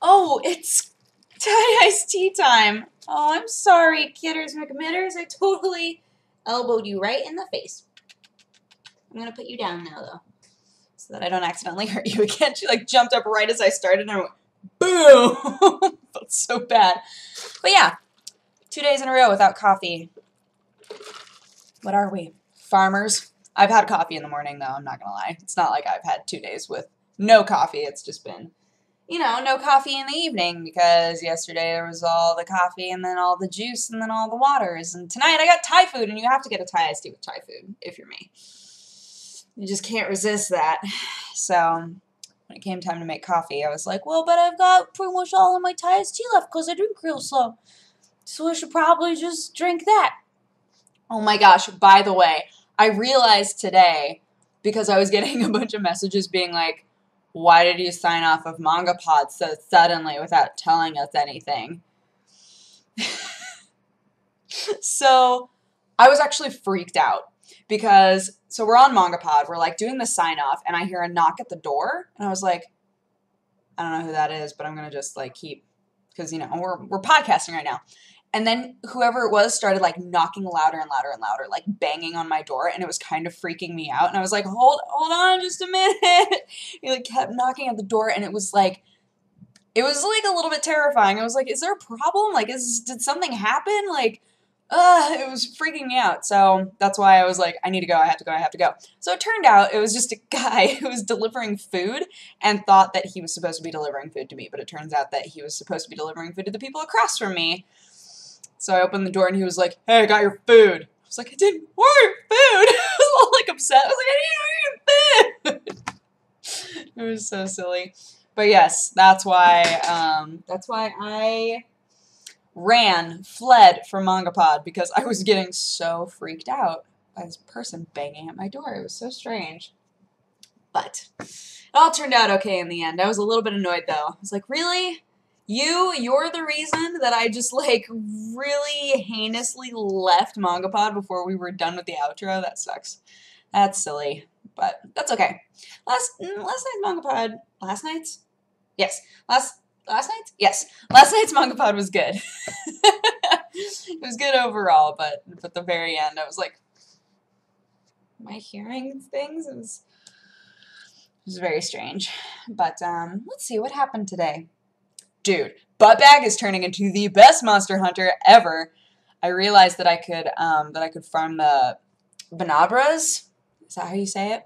Oh, it's Thai iced tea time. Oh, I'm sorry, kidders McMitters. I totally elbowed you right in the face. I'm gonna put you down now, though, so that I don't accidentally hurt you again. She like jumped up right as I started, and I went, boom! Felt so bad. But yeah, 2 days in a row without coffee. What are we? Farmers? I've had coffee in the morning, though, I'm not gonna lie. It's not like I've had 2 days with no coffee. It's just been, you know, no coffee in the evening, because yesterday there was all the coffee and then all the juice and then all the waters. And tonight I got Thai food, and you have to get a Thai iced tea with Thai food if you're me. You just can't resist that. So when it came time to make coffee, I was like, well, but I've got pretty much all of my Thai iced tea left because I drink real slow. So I should probably just drink that. Oh my gosh, by the way, I realized today, because I was getting a bunch of messages being like, why did you sign off of MangaPod so suddenly without telling us anything? So I was actually freaked out because, so we're on MangaPod, we're like doing the sign off, and I hear a knock at the door, and I was like, I don't know who that is, but I'm going to just like keep, because, you know, we're podcasting right now. And then whoever it was started like knocking louder and louder and louder, like banging on my door, and it was kind of freaking me out. And I was like, hold on just a minute. He like kept knocking at the door, and it was like a little bit terrifying. I was like, is there a problem? Like, did something happen? Like, it was freaking me out. So that's why I was like, I need to go, I have to go. So it turned out it was just a guy who was delivering food and thought that he was supposed to be delivering food to me, but it turns out that he was supposed to be delivering food to the people across from me. So I opened the door, and he was like, hey, I got your food. I was like, I didn't order food. I was all like upset. I was like, I didn't order your food. It was so silly. But yes, that's why I fled from MangaPod, because I was getting so freaked out by this person banging at my door. It was so strange. But it all turned out okay in the end. I was a little bit annoyed, though. I was like, really? You're the reason that I just, like, really heinously left MangaPod before we were done with the outro? That sucks. That's silly, but that's okay. Last night's MangaPod, last night's? Yes. Last night's? Yes. Last night's MangaPod was good. It was good overall, but at the very end, I was like, am I hearing things? It was very strange. But, let's see, what happened today? Dude, Buttbag is turning into the best Monster Hunter ever. I realized that I could farm the Banabras. Is that how you say it?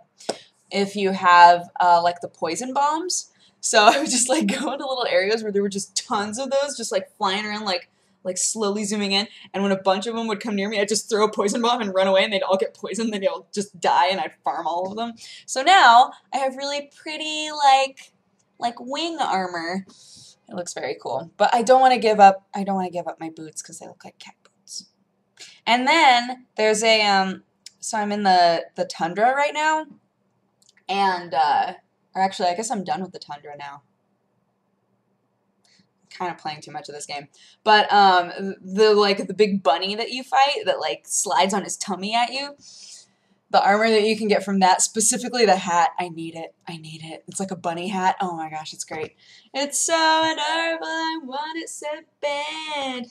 If you have like the poison bombs. So I would just like go into little areas where there were just tons of those, just like flying around, like slowly zooming in. And when a bunch of them would come near me, I'd just throw a poison bomb and run away, and they'd all get poisoned. They'd all just die, and I'd farm all of them. So now I have really pretty like wing armor. It looks very cool, but I don't want to give up. I don't want to give up my boots because they look like cat boots. And then there's a so I'm in the tundra right now, and or actually, I guess I'm done with the tundra now. Kind of playing too much of this game, but the big bunny that you fight that like slides on his tummy at you. The armor that you can get from that, specifically the hat, I need it. I need it. It's like a bunny hat. Oh my gosh, it's great. It's so adorable. I want it so bad.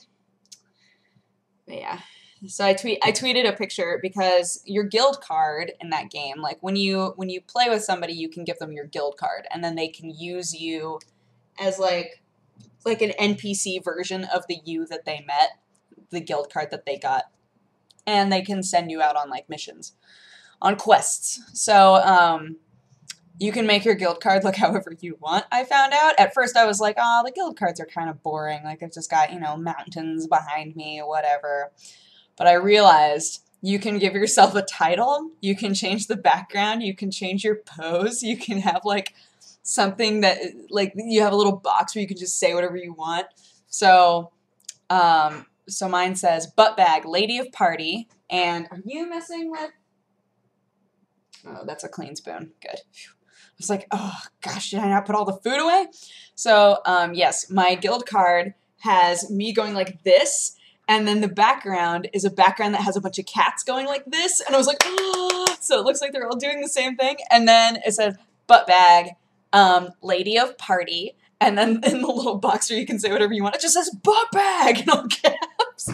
But yeah. So I tweeted a picture because your guild card in that game, like when you play with somebody, you can give them your guild card, and then they can use you as like an NPC version of the you that they met, the guild card that they got, and they can send you out on like missions, on quests. So you can make your guild card look however you want, I found out. At first I was like, oh, the guild cards are kind of boring. Like, I've just got, you know, mountains behind me, whatever. But I realized you can give yourself a title, you can change the background, you can change your pose, you can have, like, something that, like, you have a little box where you can just say whatever you want. So, so mine says, Buttbag, Lady of Party, and are you messing with... Oh, that's a clean spoon. Good. I was like, oh, gosh, did I not put all the food away? So, yes, my guild card has me going like this, and then the background is a background that has a bunch of cats going like this, and I was like, oh, so it looks like they're all doing the same thing, and then it says, Buttbag, Lady of Party, And then in the little boxer, you can say whatever you want. It just says butt bag in all caps.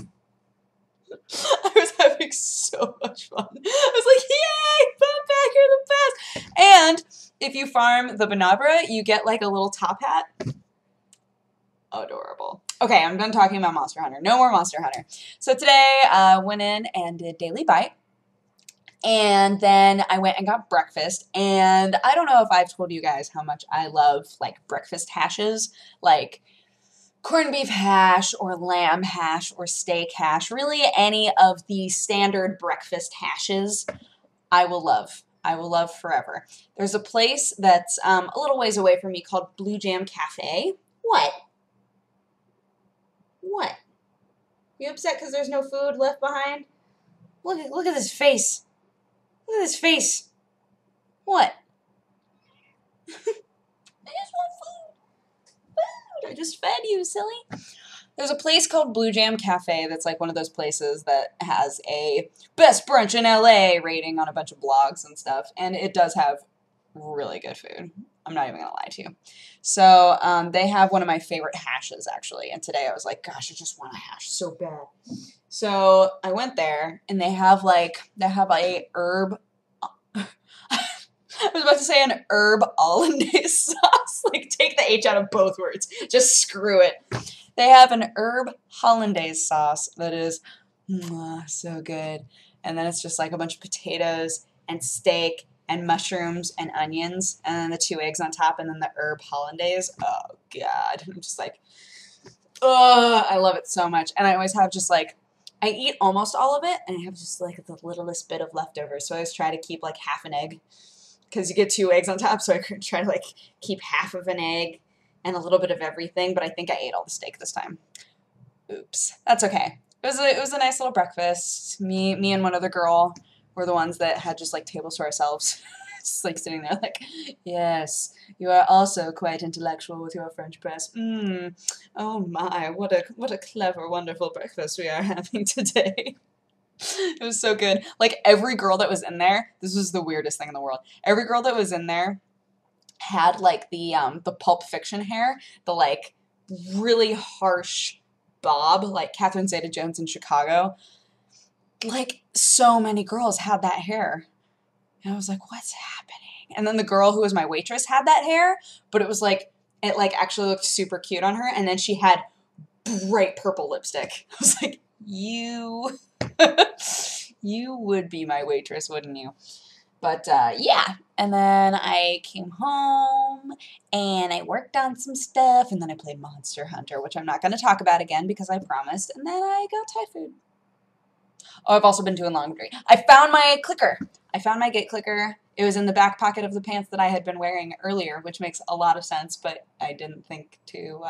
I was having so much fun. I was like, yay, butt bag, you're the best. And if you farm the Banabra, you get like a little top hat. Adorable. Okay, I'm done talking about Monster Hunter. No more Monster Hunter. So today I went in and did Daily Bite. And then I went and got breakfast, and I don't know if I've told you guys how much I love, like, breakfast hashes, like corned beef hash or lamb hash or steak hash, really any of the standard breakfast hashes I will love. I will love forever. There's a place that's a little ways away from me called Blue Jam Cafe. What? What? You upset because there's no food left behind? Look at this face. Look at this face. What? I just want food. Food. I just fed you, silly. There's a place called Blue Jam Cafe that's like one of those places that has a best brunch in LA rating on a bunch of blogs and stuff. And it does have really good food. I'm not even going to lie to you. So they have one of my favorite hashes, actually. And today I was like, gosh, I just want a hash so bad. So I went there, and they have a herb, I was about to say an herb hollandaise sauce. Like, take the H out of both words. Just screw it. They have an herb hollandaise sauce that is so good. And then it's just like a bunch of potatoes and steak and mushrooms and onions, and then the 2 eggs on top, and then the herb hollandaise. Oh, God. I'm just like, oh, I love it so much. And I always have just like, I eat almost all of it, and I have just like the littlest bit of leftovers. So I always try to keep like half an egg, because you get 2 eggs on top. So I try to like keep half of an egg and a little bit of everything. But I think I ate all the steak this time. Oops. That's okay. It was a nice little breakfast. Me and one other girl were the ones that had just like tables to ourselves. Just like sitting there like, yes, you are also quite intellectual with your French press. Oh my, what a clever, wonderful breakfast we are having today. It was so good. Like, every girl that was in there, this was the weirdest thing in the world. Every girl that was in there had like the Pulp Fiction hair, the like really harsh bob, like Catherine Zeta-Jones in Chicago. Like, so many girls had that hair. And I was like, what's happening? And then the girl who was my waitress had that hair, but it was like, it like actually looked super cute on her. And then she had bright purple lipstick. I was like, you would be my waitress, wouldn't you? But yeah. And then I came home and I worked on some stuff, and then I played Monster Hunter, which I'm not going to talk about again because I promised. And then I got Thai food. Oh, I've also been doing laundry. I found my clicker. I found my gate clicker. It was in the back pocket of the pants that I had been wearing earlier, which makes a lot of sense, but I didn't think to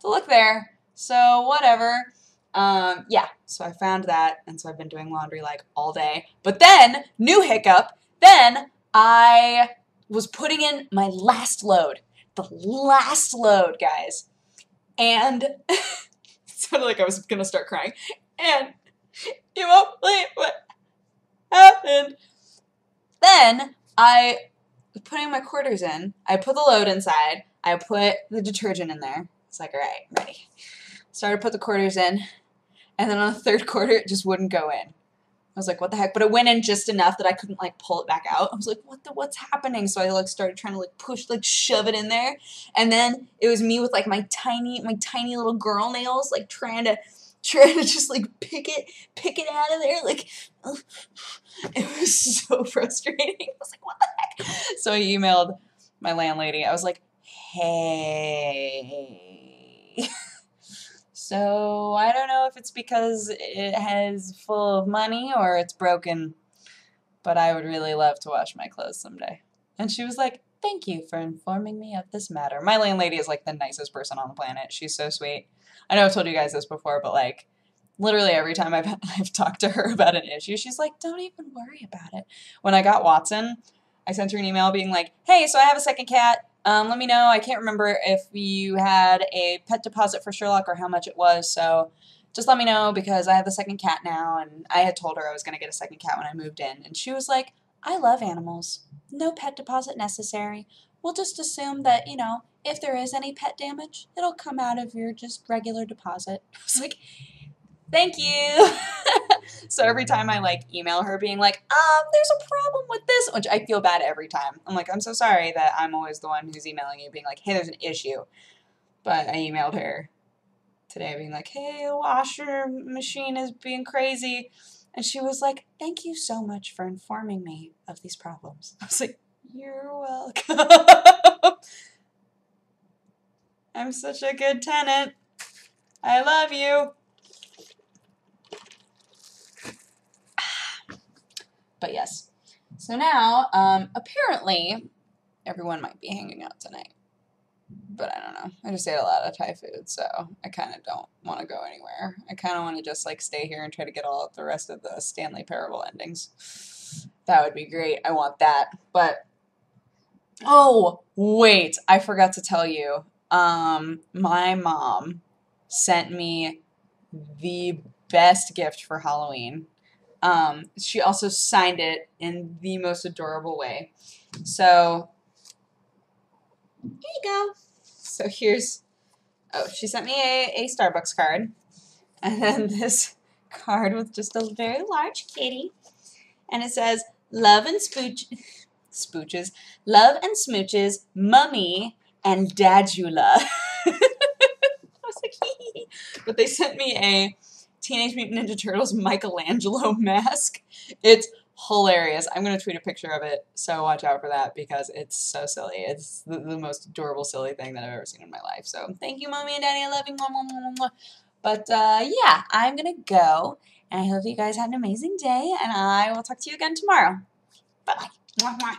look there. So whatever. Yeah, so I found that, and so I've been doing laundry like all day. But then, new hiccup, then I was putting in my last load. The last load, guys. And it sounded like I was going to start crying. And you won't believe what happened. Then I was putting my quarters in. I put the load inside. I put the detergent in there. It's like, all right, ready. Started to put the quarters in. And then on the 3rd quarter, it just wouldn't go in. I was like, what the heck? But it went in just enough that I couldn't like pull it back out. I was like, what's happening? So I like started trying to like push, like shove it in there. And then it was me with like my tiny little girl nails, like trying to just like pick it out of there. Like, it was so frustrating. I was like, what the heck? So I emailed my landlady. I was like, hey. So I don't know if it's because it has full of money or it's broken, but I would really love to wash my clothes someday. And she was like, thank you for informing me of this matter. My landlady is like the nicest person on the planet. She's so sweet. I know I've told you guys this before, but like literally every time I've talked to her about an issue, she's like, don't even worry about it. When I got Watson, I sent her an email being like, hey, so I have a second cat. Let me know. I can't remember if you had a pet deposit for Sherlock or how much it was, so just let me know because I have the second cat now, and I had told her I was going to get a second cat when I moved in, and she was like, I love animals. No pet deposit necessary. we'll just assume that, you know, if there is any pet damage, it'll come out of your just regular deposit. I was like, thank you. So every time I like email her being like, there's a problem with this, which I feel bad every time. I'm like, I'm so sorry that I'm always the one who's emailing you being like, hey, there's an issue. But I emailed her today being like, hey, the washer machine is being crazy. And she was like, thank you so much for informing me of these problems. I was like, you're welcome. I'm such a good tenant. I love you. But yes. So now, apparently, everyone might be hanging out tonight. But I don't know. I just ate a lot of Thai food, so I kind of don't want to go anywhere. I kind of want to just like stay here and try to get all of the rest of the Stanley Parable endings. That would be great. I want that. But, oh, wait. I forgot to tell you. My mom sent me the best gift for Halloween. She also signed it in the most adorable way. So, here you go. So here's, she sent me a Starbucks card. And then this card with just a very large kitty. And it says, love and smooches, love and smooches, mummy, and Dadula. I was like, hee. But they sent me a Teenage Mutant Ninja Turtles Michelangelo mask. It's hilarious. I'm going to tweet a picture of it, so watch out for that because it's so silly. It's the most adorable, silly thing that I've ever seen in my life. So thank you, Mommy and Daddy. I love you. Mwah, mwah, mwah, mwah. But yeah, I'm going to go, and I hope you guys had an amazing day, and I will talk to you again tomorrow. Bye-bye. Mwah, mwah.